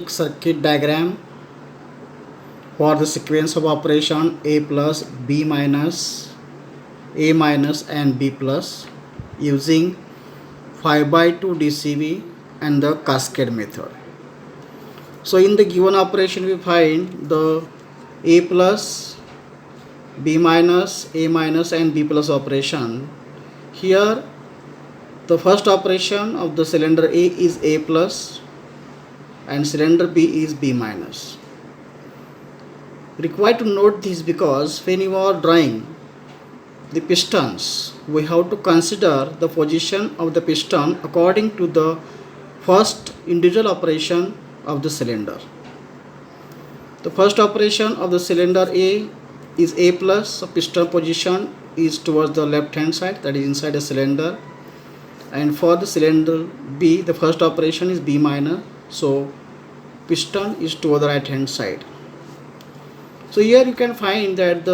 circuit diagram for the sequence of operation a plus b minus a minus and b plus using 5 by 2 DCV and the cascade method. So in the given operation we find the a plus b minus a minus and b plus operation. Here the first operation of the cylinder A is a plus and cylinder B is b minus. Required to note this because when you are drawing the pistons, we have to consider the position of the piston according to the first individual operation of the cylinder. The first operation of the cylinder A is A plus, so piston position is towards the left hand side, that is inside the cylinder, and for the cylinder B the first operation is B minus, so piston is toward the right hand side. So here you can find that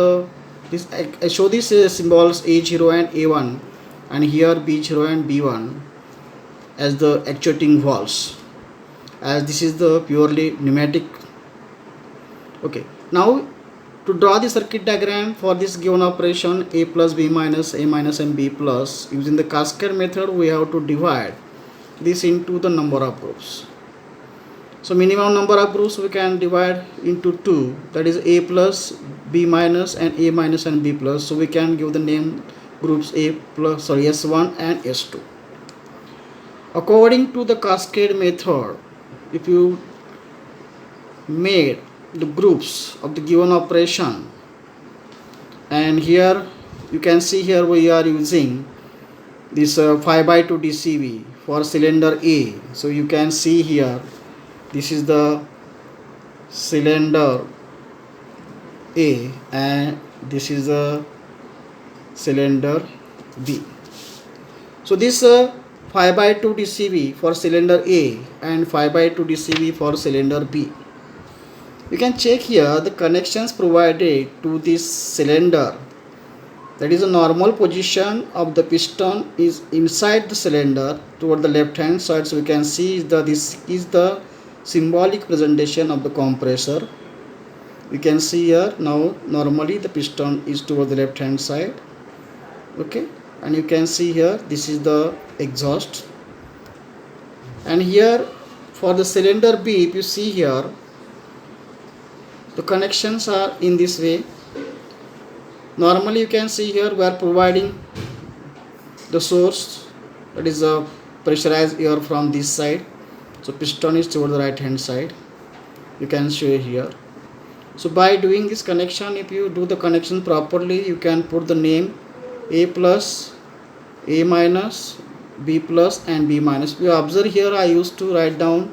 I show this symbols A0 and A1 and here B0 and B1 as the actuating valves, as this is the purely pneumatic. Okay, now to draw the circuit diagram for this given operation A plus B minus A minus and B plus, using the cascade method we have to divide this into the number of groups. So minimum number of groups we can divide into 2, that is A plus, B minus and A minus and B plus. So we can give the name groups S1 and S2. According to the cascade method, if you made the groups of the given operation, and here you can see here we are using this 5 by 2 DCV for cylinder A. So you can see here this is the cylinder A and this is the cylinder B. So this 5 by 2 DCV for cylinder A and 5 by 2 DCV for cylinder B. You can check here the connections provided to this cylinder, that is a normal position of the piston is inside the cylinder toward the left hand side. So we can see that this is the symbolic presentation of the compressor. You can see here now normally the piston is toward the left hand side. Okay, and you can see here this is the exhaust, and here for the cylinder B, if you see here the connections are in this way. Normally you can see here we are providing the source, that is a pressurized air from this side. So piston is toward the right hand side, you can show here. So by doing this connection, if you do the connection properly, you can put the name A plus, A minus, B plus and B minus. If you observe here, I used to write down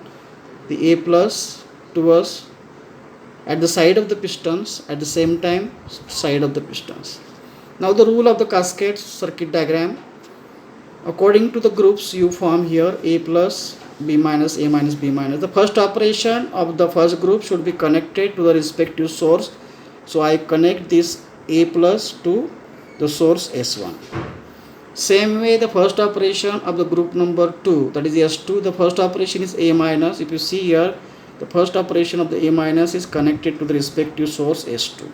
the A plus towards at the side of the pistons, at the same time side of the pistons. Now the rule of the cascade circuit diagram, according to the groups you form here A plus, B minus, A minus, B minus. The first operation of the first group should be connected to the respective source. So I connect this A plus to the source S1. Same way the first operation of the group number 2, that is S2, the first operation is A minus. If you see here, the first operation of the A minus is connected to the respective source S2.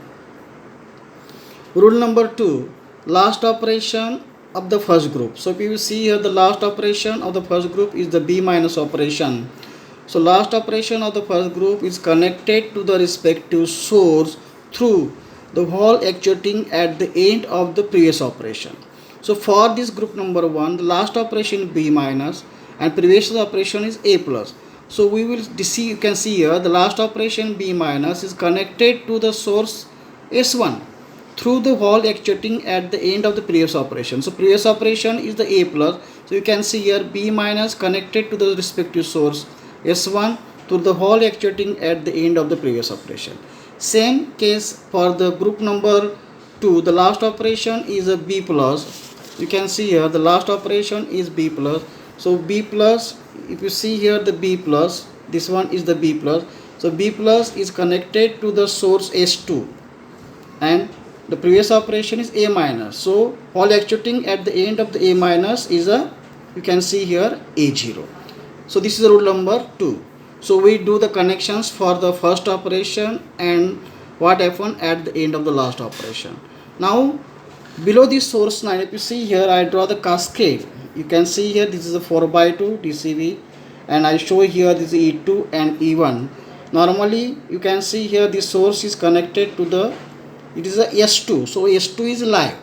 Rule number 2, last operation of the first group. So if you see here, the last operation of the first group is the B minus operation. So last operation of the first group is connected to the respective source through the wall actuating at the end of the previous operation. So for this group number 1, the last operation is B minus and previous operation is A plus. So we will see, you can see here the last operation B minus is connected to the source S1 through the wall actuating at the end of the previous operation. So previous operation is the A plus. So you can see here B minus connected to the respective source S1 through the wall actuating at the end of the previous operation. Same case for the group number 2. The last operation is a B plus. You can see here the last operation is B plus. So B plus, if you see here the B plus, this one is the B plus. So B plus is connected to the source S2 and the previous operation is A minus. So wall actuating at the end of the A minus is you can see here A0. So this is rule number 2. So we do the connections for the first operation and what happened at the end of the last operation. Now below this source 9, if you see here, I draw the cascade. You can see here this is a 4 by 2 DCV, and I show here this is E2 and E1. Normally you can see here the source is connected to the, it is a S2, so S2 is live.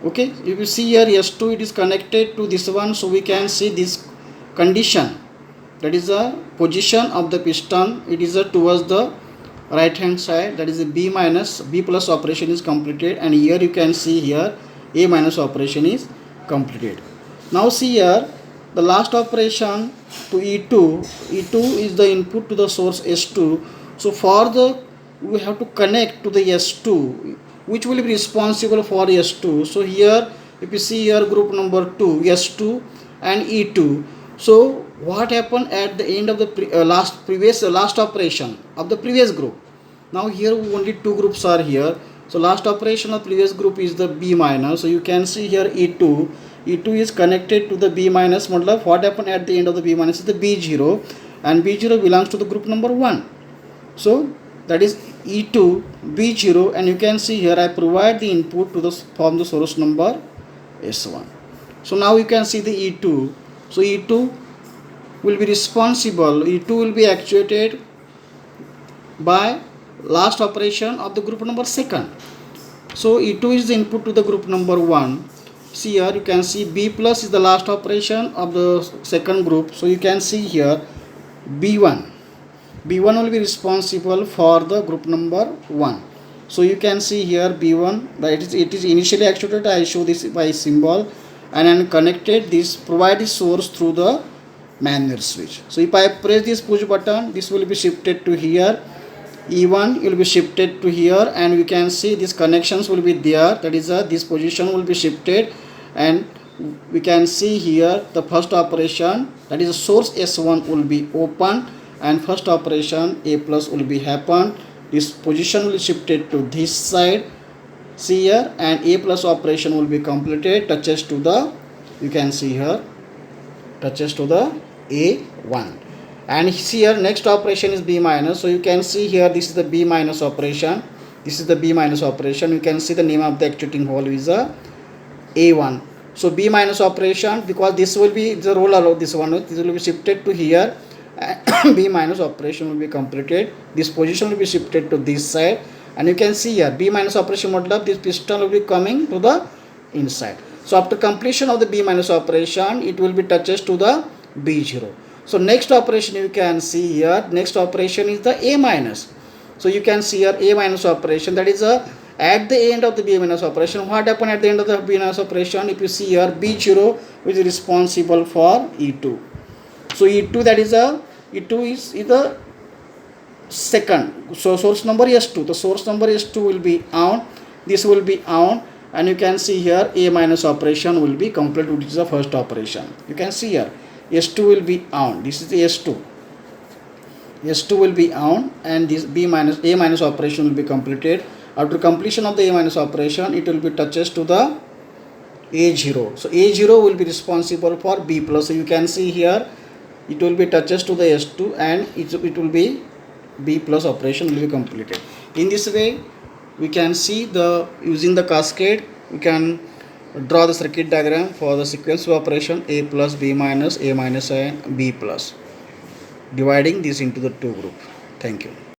Okay, if you see here S2, it is connected to this one, so we can see this condition, that is the position of the piston, it is towards the right hand side, that is a B minus, B plus operation is completed, and here you can see here A minus operation is completed. Now see here the last operation to E2, E2 is the input to the source S2, so for the, we have to connect to the S2 which will be responsible for S2. So here if you see here group number 2, S2 and E2. So what happened at the end of the last operation of the previous group? Now here only two groups are here. So last operation of previous group is the B minus. So you can see here E2. E2 is connected to the B minus. Matlab what happened at the end of the B minus is the B0, and B0 belongs to the group number 1. So that is E2 B0, and you can see here I provide the input to the from the source number S1. So now you can see the E2. So E2 will be responsible, E2 will be actuated by last operation of the group number 2. So E2 is the input to the group number 1. See here you can see B plus is the last operation of the second group. So you can see here B1. B1 will be responsible for the group number 1. So you can see here B1, that it is initially actuated. I show this by symbol, and then connected this, provide the source through the manual switch. So if I press this push button, this will be shifted to here, E1 will be shifted to here, and we can see these connections will be there, that is this position will be shifted, and we can see here the first operation, that is source S1 will be open, and first operation A plus will be happen. This position will be shifted to this side, see here, and A plus operation will be completed, touches to the, you can see here, touches to the A1. And see here next operation is B minus. So you can see here this is the B minus operation, this is the B minus operation. You can see the name of the actuating hole is a A1. So B minus operation, because this will be the roller of this one, this will be shifted to here, B minus operation will be completed. This position will be shifted to this side, and you can see here B minus operation model, this piston will be coming to the inside. So after completion of the B minus operation, it will be touches to the B0. So next operation you can see here, next operation is the A minus. So you can see here A minus operation, that is at the end of the B minus operation. What happened at the end of the B minus operation? If you see here B0 which is responsible for E2. So E2, that is E2 is the second. So source number S2, the source number S2 will be on, this will be on, and you can see here A minus operation will be completed, which is the first operation. You can see here S2 will be on, this is the S2. S2 will be on, and this A minus operation will be completed. After completion of the A minus operation, it will be touches to the A0. So A0 will be responsible for B plus. So you can see here it will be touches to the S2, and it will be B plus operation will be completed. In this way we can see the, using the cascade we can draw the circuit diagram for the sequence of operation A plus, B minus, A minus and B plus, dividing this into the two groups. Thank you.